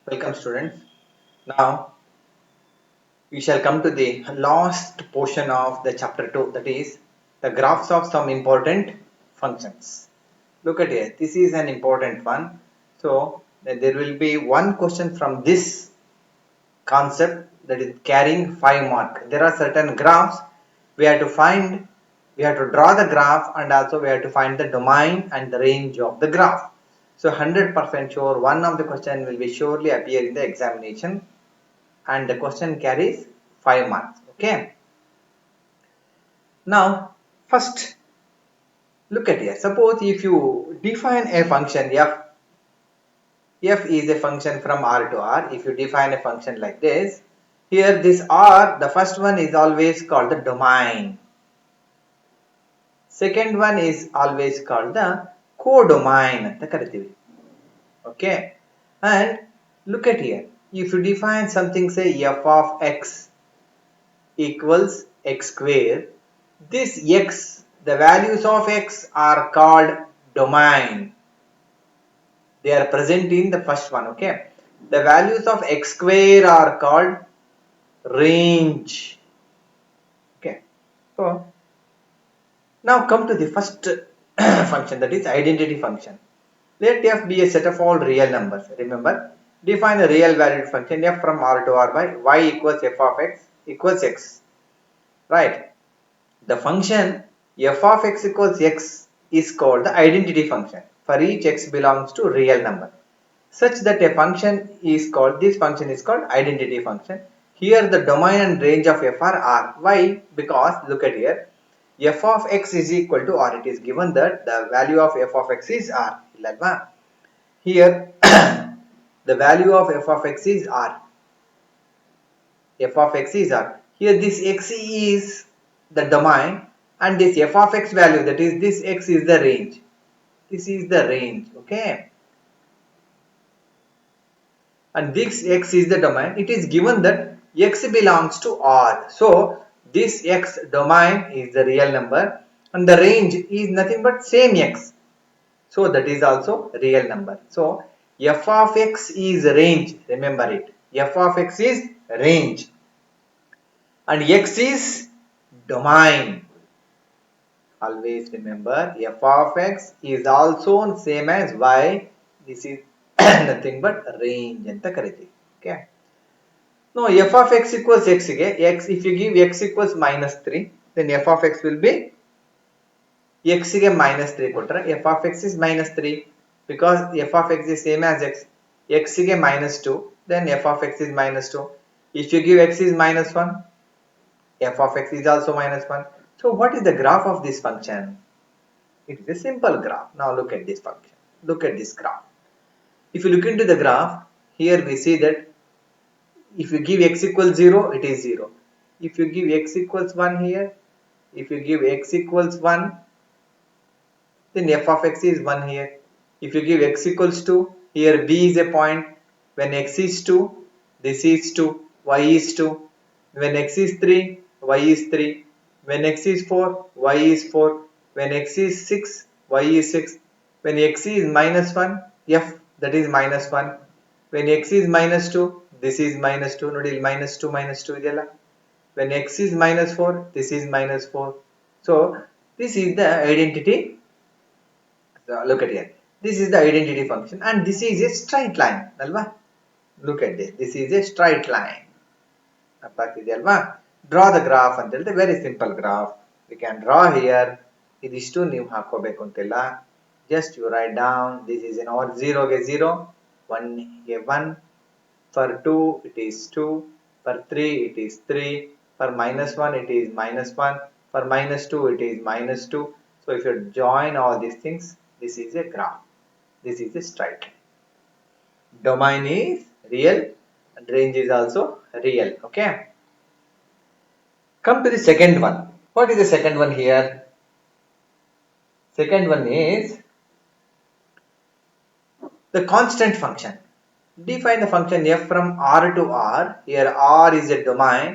Welcome students. Now we shall come to the last portion of the chapter 2, that is the graphs of some important functions. Look at here, this is an important one. So there will be one question from this concept that is carrying 5 marks. There are certain graphs we have to find, we have to draw the graph, and also we have to find the domain and the range of the graph. So 100% sure one of the question will be surely appear in the examination, and the question carries 5 marks. Okay, now first look at here. Suppose if you define a function f is a function from R to R. If you define a function like this, here this R, the first one is always called the domain, second one is always called the codomain anta kariತೀವಿ. Okay, and look at here, if you define something, say f of x equals x square, this x, the values of x are called domain. They are present in the first one. Okay, the values of x square are called range. Okay, so now come to the first function, that is identity function. Let f be a set of all real numbers. Remember, define a real valued function f from R to R by y equals f of x equals x. Right, the function f of x equals x is called the identity function for each x belongs to real number, such that a function is called, this function is called identity function. Here the domain and range of f are R. Why? Because look at here, f of x is equal to R. It is given that the value of f of x is R. Here the value of f of x is R. F of x is R. Here this x is the domain, and this f of x value, that is this x, is the range. This is the range. Okay, and this x is the domain. It is given that x belongs to R. So this x domain is the real number, and the range is nothing but same x. So that is also real number. So f of x is range. Remember it. F of x is range, and x is domain. Always remember, f of x is also same as y. This is nothing but range anta ಕರಿತೀವಿ. Okay, now f of x equals x ಗೆ x, if you give x equals -3, then f of x will be x ಗೆ -3 ಕೊಟ್ಟರೆ f of x is -3, because f of x is same as x. X ಗೆ -2, then f of x is -2. If you give x is -1, f of x is also -1. So what is the graph of this function? It is a simple graph. Now look at this function. Look at this graph. If you look into the graph, here we see that if you give x equals 0, it is 0. If you give x equals 1 here, if you give x equals 1, then f of x is 1 here. If you give x equals 2, here b is a point. When x is 2, this is 2, y is 2. When x is 3, y is 3. When x is 4, y is 4. When x is 6, y is 6. When x is -1, f, that is -1. When x is -2, this is -2. Nodi -2 ಇದೆಯಲ್ಲ. When x is -4, this is -4. So this is the identity. So look at here. This is the identity function, and this is a straight line. Alva? Look at this. This is a straight line. Draw the graph ಅಂತ ಹೇಳಿದ್ರೆ very simple graph. We can draw here. ಇದಿಷ್ಟು ನೀವು ಹಾಕೋಬೇಕು ಅಂತಿಲ್ಲ. Just you write down. This is an or 0 ಗೆ 0, 1 ಗೆ 1. For 2 it is 2. For 3 it is 3. For -1 it is -1. For -2 it is -2. So if you join all these things, this is a graph. This is a straight line. Domain is real and range is also real. Okay, come to the second one. What is the second one here? Second one is the constant function. Define the function f from R to R. Here R is a domain.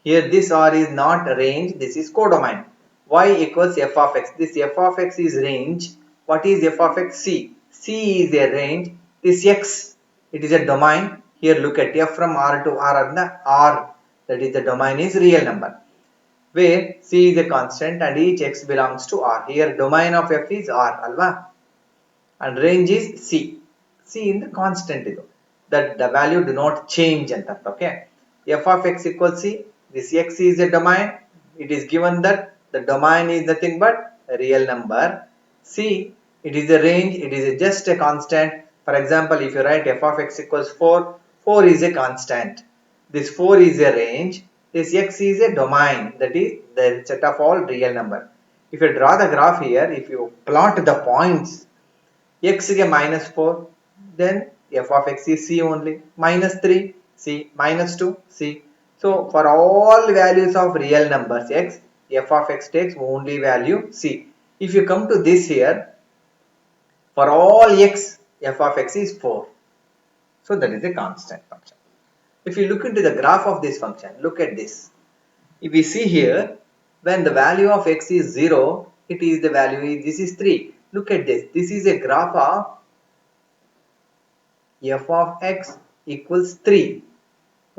Here this R is not range. This is codomain. Y equals f of x. This f of x is range. What is f of x? C. C is a range. This x, it is a domain. Here look at f from R to R and the R, that is the domain is real number, where c is a constant and each x belongs to R. Here domain of f is R alva, and range is c. C in the constant idu, that the value do not change anta. Okay, f of x equals c. This x is a domain. It is given that the domain is nothing but a real number. C, it is a range. It is just a constant. For example, if you write f of x equals 4, 4 is a constant. This 4 is a range. This x is a domain, that is the set of all real number. If you draw the graph here, if you plot the points, x is a minus 4, then f of x is c only, minus 3 c, minus 2 c. So for all values of real numbers x, f of x takes only value c. If you come to this here, for all x, f of x is 4. So that is a constant function. If you look into the graph of this function, look at this. If we see here, when the value of x is 0, it is the value is, this is 3. Look at this. This is a graph of f of x equals 3.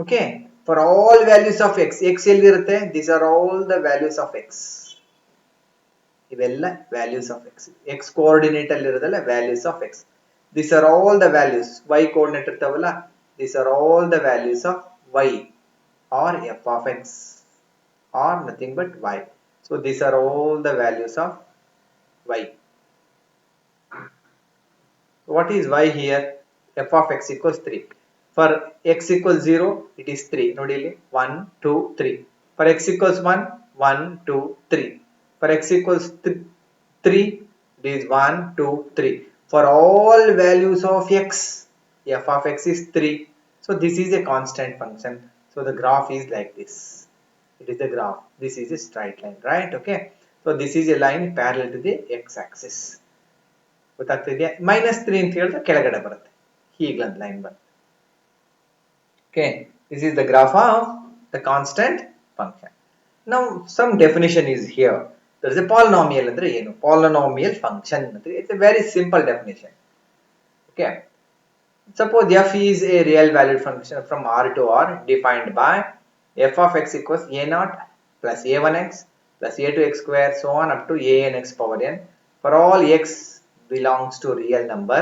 Okay, for all values of x, x ಎಲ್ಲಿರುತ್ತೆ, these are all the values of x. ಇವೆಲ್ಲ values of x. x coordinate ಅಲ್ಲಿರೋದಲ್ಲ values of x. These are all the values. y coordinate ಇರ್ತಾವಲ್ಲ, these are all the values of y or f of x or nothing but y. So these are all the values of y. What is y here? F of x equals 3. For x equals 0, it is 3. Nodi illi 1, 2, 3. For x equals 1, 1, 2, 3. For x equals 3, it is 1, 2, 3. For all values of x, f of x is 3. So this is a constant function. So the graph is like this. It is the graph. This is a straight line, right? Okay. So this is a line parallel to the x axis. ಗೊತ್ತಾಗ್ತಿದೆಯಾ? -3 ಅಂತ ಹೇಳಿದ್ರೆ ಕೆಳಗಡೆ ಬರುತ್ತೆ, ಹೀಗೊಂದು line ಬರುತ್ತೆ. Okay, this is the graph of the constant function. Now some definition is here. There is a polynomial ಅಂದ್ರೆ ಏನು? Polynomial function ಅಂದ್ರೆ it's a very simple definition. Okay, suppose f is a real valued function from R to R defined by f of x equals a0 plus a1x plus a2x square so on up to an x power n for all x belongs to real number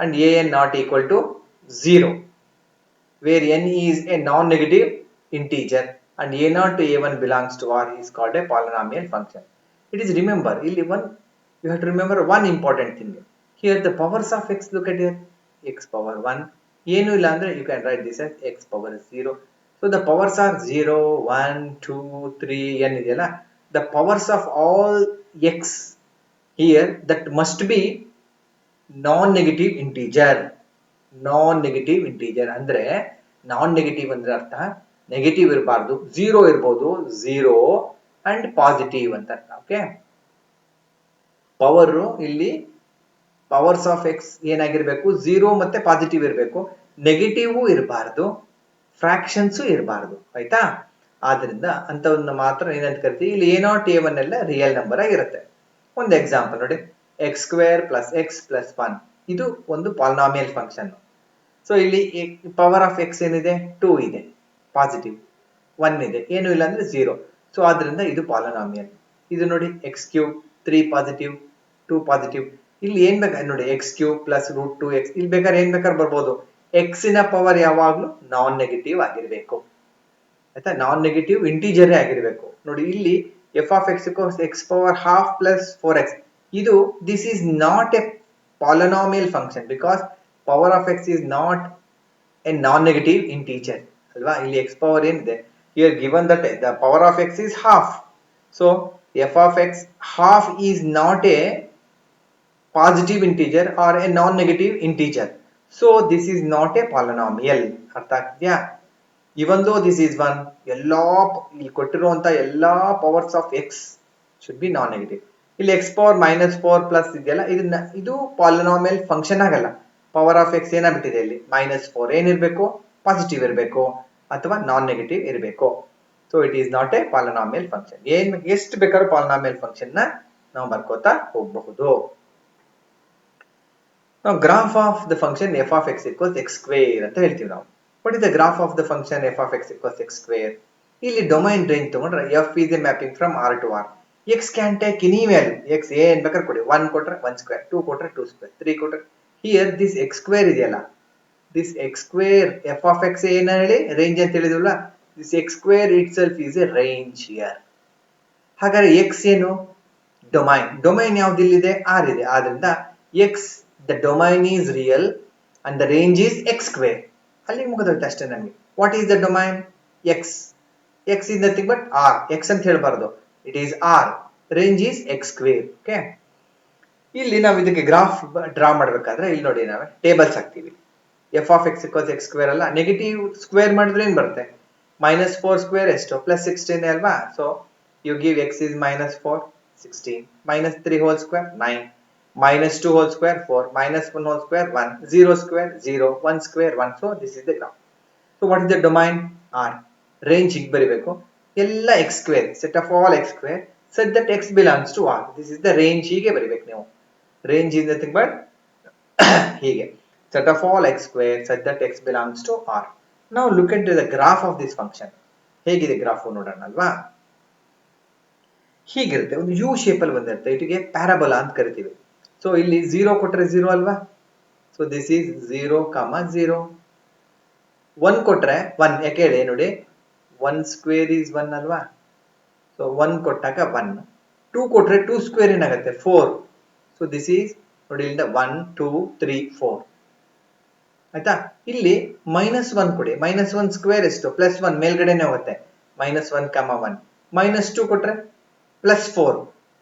and an not equal to 0, where n is a non-negative integer and a0 to a1 belongs to R is called a polynomial function. It is, remember, you have to remember one important thing. Here the powers of x, look at here, x power 1, ಏನು ಇಲ್ಲ ಅಂದ್ರೆ you can write this as x power 0. So the powers are 0, 1, 2, 3, n ಇದೆಯಲ್ಲ, the powers of all x here that must be non-negative integer. Non-negative integer ಅಂದ್ರೆ non-negative ಅಂದ್ರೆ ಅರ್ಥ negative ಇರಬಾರ್ದು, 0 ಇರಬಹುದು, 0 and positive ಅಂತ ಅರ್ಥ. ಓಕೆ, ಪವರ್ ಇಲ್ಲಿ powers of X ಏನಾಗಿರ್ಬೇಕು, 0 ಮತ್ತೆ ಪಾಸಿಟಿವ್ ಇರಬೇಕು, ನೆಗೆಟಿವ್ ಇರಬಾರ್ದು, ಫ್ರಾಕ್ಷನ್ಸ್ ಇರಬಾರ್ದು, ಆಯ್ತಾ? ಆದ್ರಿಂದ ಅಂತವನ್ನ ಮಾತ್ರ ಏನಂತ ಕರಿತೀವಿ, ಇಲ್ಲಿ a0 a1 ಎಲ್ಲ ರಿಯಲ್ ನಂಬರ್ ಆಗಿರುತ್ತೆ. ಒಂದು ಎಕ್ಸಾಂಪಲ್ ನೋಡಿ, X square plus X plus 1 ಇದು ಒಂದು ಪಾಲಿನಾಮಿಯಲ್ ಫಂಕ್ಷನ್. ಸೊ ಇಲ್ಲಿ ಪವರ್ ಆಫ್ ಎಕ್ಸ್ ಏನಿದೆ, 2 ಇದೆ, ಪಾಸಿಟಿವ್ 1 ಇದೆ, ಏನು ಇಲ್ಲ ಅಂದ್ರೆ 0. ಸೊ ಆದ್ರಿಂದ ಇದು ಪಾಲಿನಾಮಿಯಲ್. ಇದು ನೋಡಿ ಎಕ್ಸ್ ಕ್ಯೂಬ್ 3 ಪಾಸಿಟಿವ್ 2 ಪಾಸಿಟಿವ್. ಇಲ್ಲಿ ಏನ್ ಬೇಕಾದ್ರೆ ನೋಡಿ X cube plus root 2x, ಇಲ್ಲಿ ಬೇಕಾದ್ರೆ ಏನ್ ಬೇಕಾದ್ರೆ ಬರ್ಬೋದು, ಎಕ್ಸಿನ ಪವರ್ ಯಾವಾಗ್ಲೂ ನಾನ್ ನೆಗೆಟಿವ್ ಆಗಿರ್ಬೇಕು, ಆಯ್ತಾ? ನಾನ್ ನೆಗೆಟಿವ್ ಇಂಟೀಜರೇ ಆಗಿರ್ಬೇಕು. ನೋಡಿ ಇಲ್ಲಿ F of X X power half plus 4x, ಇದು this is not A polynomial function because power of X is not A non negative integer ಅಲ್ವಾ? ಇಲ್ಲಿ ಎಕ್ಸ್ ಪವರ್ ಏನಿದೆ, here given that the power of x is half, so f of x half is not a positive integer or a non-negative integer, so this is not a polynomial. ಅರ್ಥ ಆಗ್ತಿದ್ಯಾ? even though this is 1, ಎಲ್ಲಾ ಇಲ್ಲಿ ಕೊಟ್ಟಿರುವಂತ ಎಲ್ಲಾ powers of x should be non-negative. ಇಲ್ಲಿ x power -4 plus ಇದೆಯಲ್ಲ, ಇದು polynomial function ಆಗಲ್ಲ. Power of X ಏನಾಗ್ಬಿಟ್ಟಿದೆ, ಇಲ್ಲಿ -4 ಏನಿರ್ಬೇಕು, ಪಾಸಿಟಿವ್ ಇರಬೇಕು ಅಥವಾ ನಾನ್ ನೆಗೆಟಿವ್ ಇರಬೇಕು. So it is not A polynomial function. ಎಷ್ಟು ಬೇಕಾದ್ರೂ ಪಾಲಿನಾಮಿಯಲ್ ಫಂಕ್ಷನ್ ನ ನಾವು ಬರ್ಕೋತಾ ಹೋಗಬಹುದು. ನಾವು graph of the function F of X equals X square ಅಂತ ಹೇಳ್ತೀವಿ ನಾವು. What is the graph of the function F of X equals X square. ಇಲ್ಲಿ ಡೊಮೈನ್ ರೇಂಜ್ ತಗೊಂಡ್ರೆ F is A mapping from R to R. X can take any value. X ಏನ್ ಬೇಕಾದ್ರೆ ಕೊಡಿ, 1 ಕೊಟ್ರೆ 1 square, 2 ಕೊಟ್ರೆ 2 ಸ್ಕ್ವೇರ್, 3 ಕೊಟ್ರೆ. Here this x square ಇದೆಯಲ್ಲ, this x square f of x ಏನ ಹೇಳಿ ರೇಂಜ್ ಅಂತ ಹೇಳಿದ್ವಲ್ಲ, this x square itself is a range here. ಹಾಗಾದ್ರೆ ಎಕ್ಸ್ ಏನು ಡೊಮೈನ್. ಡೊಮೈನ್ ಯಾವ್ದು ಇಲ್ಲಿದೆ, ಆರ್ ಇದೆ. ಆದ್ರಿಂದ x the domain is real and the range is x square. ಅಲ್ಲಿ ಮುಗಿದೋಯ್ತು ಅಷ್ಟೇ ನಮಗೆ. What is the domain, x. X is nothing but R. X ಅಂತ ಹೇಳಬಾರ್ದು, it is R. Range is x square. Okay, ಇಲ್ಲಿ ನಾವು ಇದಕ್ಕೆ ಗ್ರಾಫ್ ಡ್ರಾ ಮಾಡ್ಬೇಕಾದ್ರೆ ಇಲ್ಲಿ ನೋಡಿ ನಾವು ಟೇಬಲ್ಸ್ ಹಾಕ್ತೀವಿ. F of X equals X square ಅಲ್ಲ, ನೆಗೆಟಿವ್ ಸ್ಕ್ವೇರ್ ಮಾಡಿದ್ರೆ ಏನ್ ಬರುತ್ತೆ, -4 ಸ್ಕ್ವೇರ್ ಎಷ್ಟು +16 ಅಲ್ವಾ. So you give X is -4 16, -3 whole square 9, -2 whole square 4, -1 whole square 1, 0 square 0, 1 square 1. So this is the graph. So what is the domain, R. Range ಹೀಗೆ ಬರೀಬೇಕು, ಎಲ್ಲ X square, set of all X square such that x belongs to R. This is the range. ಹೀಗೆ ಬರೀಬೇಕು ನೀವು. Range is nothing but ಹೀಗೆ set of all x square such that x belongs to R. Now look at the graph of this function. ಹೇಗಿದೆ graph ನೋಡೋಣ ಅಲ್ವಾ. ಹೀಗಿರುತ್ತೆ, ಒಂದು U shape ಅಲ್ಲಿ ಬಂದಿರುತ್ತೆ. ಇಟಿಗೆ ಪ್ಯಾರಾಬೋಲಾ ಅಂತ ಕರಿತೀವಿ. ಸೊ ಇಲ್ಲಿ 0 ಕೊಟ್ರೆ 0 ಅಲ್ವಾ. So this is 0, 0. 1 ಕೊಟ್ರೆ 1, ಯಾಕೆ ಹೇಳಿ ನೋಡಿ, 1 ಸ್ಕ್ವೇರ್ ಈಸ್ 1 ಅಲ್ವಾ. ಸೊ 1 ಕೊಟ್ಟಾಗ 1. 2 ಕೊಟ್ರೆ 2 ಸ್ಕ್ವೇರ್ ಏನಾಗುತ್ತೆ 4. ಸೊ ದಿಸ್ ಈಸ್ ನೋಡಿ, ಇಲ್ಲಿಂದ 1 2 3 4 ಆಯ್ತಾ. ಇಲ್ಲಿ -1 ಕೊಡಿ, -1 ಸ್ಕ್ವೇರ್ ಎಷ್ಟು +1 ಮೇಲ್ಗಡೆನೆ ಹೋಗುತ್ತೆ, -1, 1. -2 ಕೊಟ್ರೆ +4,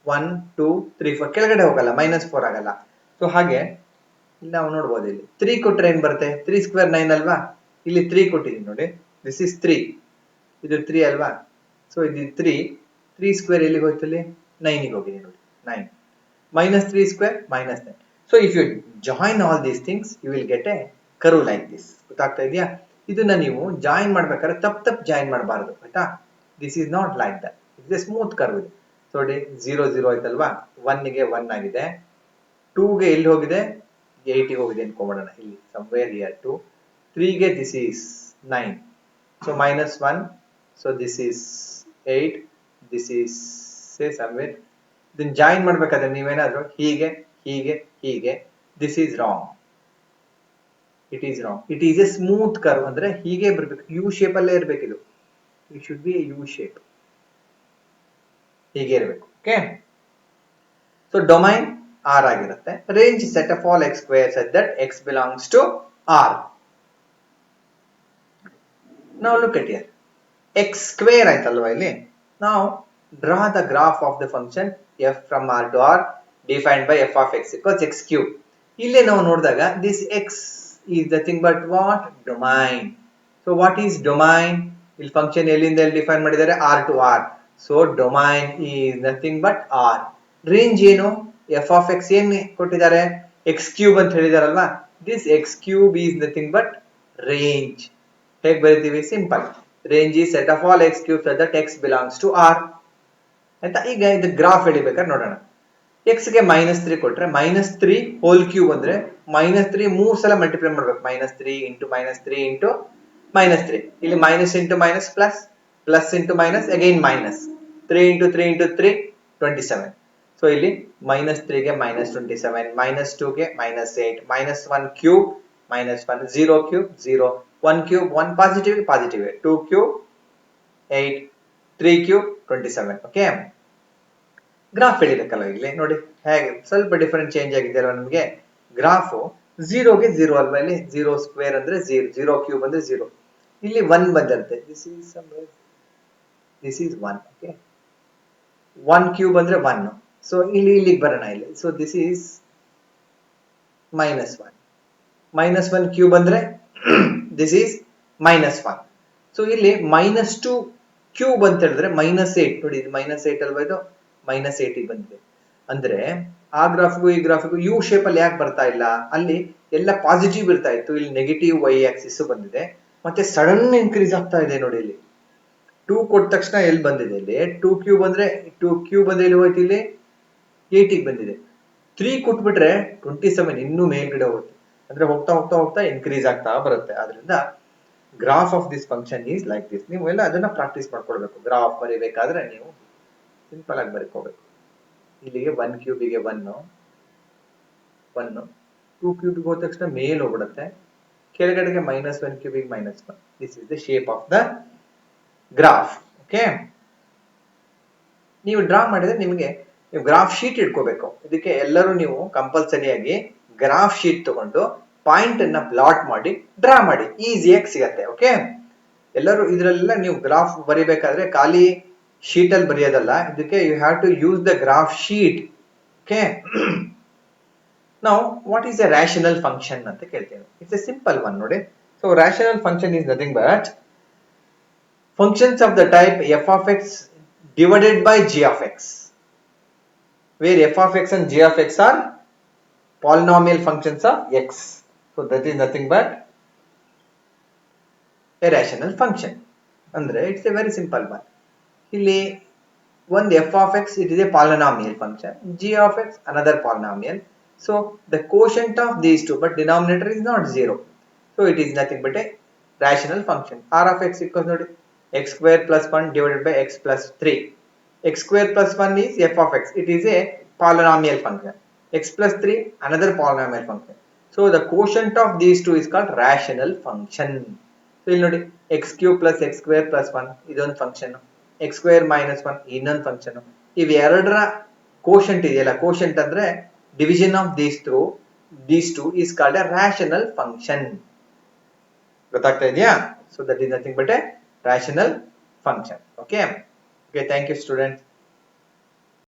1 2 3 4 ಕೆಳಗಡೆ ಹೋಗಲ್ಲ, -4 ಆಗಲ್ಲ. ಸೊ ಹಾಗೆ ಇಲ್ಲಿ ನಾವು ನೋಡ್ಬೋದು, ಇಲ್ಲಿ 3 ಕೊಟ್ರೆ ಏನ್ ಬರುತ್ತೆ, 3 ಸ್ಕ್ವೇರ್ 9 ಅಲ್ವಾ. ಇಲ್ಲಿ 3 ಕೊಟ್ಟಿದ್ದೀನಿ ನೋಡಿ, ದಿಸ್ ಇಸ್ 3, ಇದು 3 ಅಲ್ವಾ. ಸೊ ಇದು 3 ಸ್ಕ್ವೇರ್ ಎಲ್ಲಿಗೆ ಹೋಯ್ತು, ಇಲ್ಲಿ 9ಗೆ ಹೋಗಿದೆ ನೋಡಿ, 9. -3 square -9. So if you join all these things you will get a curve like this. ಗೊತ್ತಾಗ್ತಾ ಇದೆಯಾ. ಇದನ್ನ ನೀವು ಜಾಯಿನ್ ಮಾಡ್ಬೇಕಾದ್ರೆ ತಪ್ಪು ಜಾಯಿನ್ ಮಾಡಬಾರ್ದು ಆಯ್ತಾ. This is not like that, it's A smooth curve ಇದೆ. ನೋಡಿ 0 0 ಆಯ್ತಲ್ವಾ, 1ಗೆ 1 ಆಗಿದೆ, 2ಗೆ ಎಲ್ಲಿ ಹೋಗಿದೆ 8ಗೆ ಹೋಗಿದೆ ಅನ್ಕೊಂಬೋಣ, ಇಲ್ಲಿ somewhere here 2, 3ಗೆ this is 9, so -1, so this is 8, this is say somewhere. ಇದನ್ನ ಜಾಯಿನ್ ಮಾಡ್ಬೇಕಾದ್ರೆ ನೀವೇನಾದ್ರೂ ಹೀಗೆ ಹೀಗೆ ಹೀಗೆ, this is wrong, it is wrong. It is a smooth curve, ಅಂದ್ರೆ ಹೀಗೆ ಬರ್ಬೇಕು, ಯು ಶೇಪ್ ಅಲ್ಲೇ ಇರ್ಬೇಕು ಇದು. It should be a U shape, ಹೀಗೆ ಇರಬೇಕು. ಓಕೆ, ಸೊ ಡೊಮೈನ್ ಆರ್ ಆಗಿರುತ್ತೆ. Range set of all X square such that x belongs to R. ನಾವು look at here, X square ಆಯ್ತಲ್ವಾ ಇಲ್ಲಿ. ನಾವು draw the graph of the function f from R to R defined by f of x equals x cube. ಇಲ್ಲಿ ನಾವು ನೋಡಿದಾಗ this x is nothing but what, domain. So what is domain? ಇಲ್ಲಿ function ಎಲ್ಲಿಂದ ಎಲ್ಲಿ define ಮಾಡಿದ್ದಾರೆ, R to R. So domain is nothing but R. Range ಏನು, f of x ಏನ್ ಕೊಟ್ಟಿದ್ದಾರೆ, x cube ಅಂತ ಹೇಳಿದಾರಲ್ವಾ. this x cube is nothing but range. ಹೇಗೆ ಬರೀತೀವಿ, simple. Range is set of all x cube such that x belongs to R. ಆಯ್ತಾ. ಈಗ ಇದು graph ಎಳಿಬೇಕಾದ್ರೆ ನೋಡೋಣ. x ಗೆ -3 ಕೊಟ್ರೆ -3 ಹೋಲ್ ಕ್ಯೂಬ್ ಅಂದ್ರೆ -3 3 ಸಲ ಮಲ್ಟಿಪ್ಲೈ ಮಾಡ್ಬೇಕು, -3 × -3 × -3. ಇಲ್ಲಿ minus into minus plus, plus into minus again minus, 3 × 3 × 3 27. So ಇಲ್ಲಿ -3ಗೆ -27, -2ಗೆ -8, -1 ಕ್ಯೂಬ್ -1, 0 ಕ್ಯೂಬ್ 0, 1 ಕ್ಯೂಬ್ 1 ಪಾಸಿಟಿವ್ ಪಾಸಿಟಿವ್, 2 ಕ್ಯೂಬ್ 8, 3 ಕ್ಯೂಬ್ 27. ಓಕೆ, ಗ್ರಾಫ್ ಎಳಿಬೇಕಲ್ಲ. ಇಲ್ಲಿ ನೋಡಿ ಹೇಗೆ ಸ್ವಲ್ಪ ಡಿಫರೆಂಟ್ ಚೇಂಜ್ ಆಗಿದೆಯಲ್ಲ ನಮಗೆ. ಗ್ರಾಫು 0ಗೆ 0 ಅಲ್ವಾ, ಇಲ್ಲಿ 0 ಸ್ಕ್ವೇರ್ ಅಂದ್ರೆ 0, 0 ಕ್ಯೂಬ್ ಅಂದ್ರೆ 0. ಇಲ್ಲಿ 1 ಬಂದಿರುತ್ತೆ, ದಿಸ್ ಈಸ್ 1. ಓಕೆ, 1 ಕ್ಯೂಬ್ ಅಂದ್ರೆ 1. ಸೊ ಇಲ್ಲಿಗೆ ಬರೋಣ ಇಲ್ಲಿ. ಸೊ ದಿಸ್ ಈಸ್ -1, -1 ಕ್ಯೂಬ್ ಅಂದ್ರೆ ದಿಸ್ ಈಸ್ -1. ಸೊ ಇಲ್ಲಿ -2 ಕ್ಯೂಬ್ ಅಂತ ಹೇಳಿದ್ರೆ -8. ನೋಡಿ ಇದು -8 ಅಲ್ವಾ, ಇದು -8 ಬಂದಿದೆ. ಅಂದ್ರೆ ಆ ಗ್ರಾಫ್ಗೂ ಈ ಗ್ರಾಫ್ಗೂ ಯು ಶೇಪ್ ಅಲ್ಲಿ ಯಾಕೆ ಬರ್ತಾ ಇಲ್ಲ, ಅಲ್ಲಿ ಎಲ್ಲ ಪಾಸಿಟಿವ್ ಇರ್ತಾ ಇತ್ತು, ಇಲ್ಲಿ ನೆಗೆಟಿವ್ y ಆಕ್ಸಿಸ್ ಬಂದಿದೆ, ಮತ್ತೆ ಸಡನ್ ಇನ್ಕ್ರೀಸ್ ಆಗ್ತಾ ಇದೆ. ನೋಡಿ ಇಲ್ಲಿ 2 ಕೊಟ್ಟ ತಕ್ಷಣ ಎಲ್ಲಿ ಬಂದಿದೆ, ಇಲ್ಲಿ 2 ಕ್ಯೂಬ್ ಅಂದ್ರೆ 2 ಕ್ಯೂಬ್ ಅಂದ್ರೆ ಎಲ್ಲಿ ಹೋಯ್ತು, ಇಲ್ಲಿ 8ಗೆ ಬಂದಿದೆ. 3 ಕೊಟ್ಬಿಟ್ರೆ 27 ಇನ್ನೂ ಮೇಲ್ಗಡೆ ಹೋಗುತ್ತೆ, ಅಂದ್ರೆ ಹೋಗ್ತಾ ಹೋಗ್ತಾ ಹೋಗ್ತಾ ಇನ್ಕ್ರೀಸ್ ಆಗ್ತಾ ಬರುತ್ತೆ. ಆದ್ರಿಂದ graph of this function is like this. ನೀವು ಎಲ್ಲ ಅದನ್ನ ಪ್ರಾಕ್ಟೀಸ್ ಮಾಡ್ಕೊಳ್ಬೇಕು. ಗ್ರಾಫ್ ಬರೀಬೇಕಾದ್ರೆ ನೀವು ಸಿಂಪಲ್ ಆಗಿ ಬರೀಕೋಬೇಕು. ಇಲ್ಲಿಗೆ 1 ಕ್ಯೂಬಿಗೆ 1, 2 ಕ್ಯೂಬಿಗೆ ಹೋದ ತಕ್ಷಣ ಮೇಲ್ ಹೋಗ್ಬಿಡುತ್ತೆ, ಕೆಳಗಡೆಗೆ -1 ಕ್ಯೂಬಿಗೆ -1. This is the shape of the graph. Okay, ನೀವು ಡ್ರಾ ಮಾಡಿದ್ರೆ ನೀವು ಗ್ರಾಫ್ ಶೀಟ್ ಇಟ್ಕೋಬೇಕು. ಇದಕ್ಕೆ ಎಲ್ಲರೂ ನೀವು ಕಂಪಲ್ಸರಿಯಾಗಿ ಗ್ರಾಫ್ ಶೀಟ್ ತಗೊಂಡು ಪಾಯಿಂಟ್ ಅನ್ನ ಪ್ಲಾಟ್ ಮಾಡಿ ಡ್ರಾ ಮಾಡಿ, ಈಸಿಯಾಗಿ ಸಿಗತ್ತೆ. ಓಕೆ, ಎಲ್ಲರೂ ಇದರಲ್ಲೆಲ್ಲ ನೀವು ಗ್ರಾಫ್ ಬರಿಬೇಕಾದ್ರೆ ಖಾಲಿ ಶೀಟ್ ಅಲ್ಲಿ ಬರೆಯೋದಲ್ಲ, ಇದಕ್ಕೆ you have to use the graph sheet. Okay, ನಾವು what is a rational function ಅಂತ ಕೇಳ್ತೇವೆ. ಇಟ್ಸ್ ಎ ಸಿಂಪಲ್ ಒನ್ ನೋಡಿ. So rational function is nothing but functions of the type f of x divided by g of x, where f of x and g of x are polynomial functions of x. So that is nothing but a rational function. Andre it's a very simple one. Illi one f of x, it is a polynomial function, g of x another polynomial. So the quotient of these two, but denominator is not 0. So it is nothing but a rational function. R of x equals nodi x square plus 1 divided by x plus 3. X square plus 1 is f of x. It is a polynomial function. X plus 3 another polynomial function. So the quotient of these two is called rational function. So ಇಲ್ಲಿ ನೋಡಿ x cube plus x square plus 1 ಇದೊಂದು function, x square minus 1 ಇನ್ನೊಂದು function. ಇವೆರಡರ quotient ಇದೆಯಲ್ಲ, quotient ಅಂದ್ರೆ division of these two is called a rational function. ಗೊತ್ತಾಗ್ತಾ ಇದೆಯಾ? So that is nothing but a rational function. Okay, thank you students.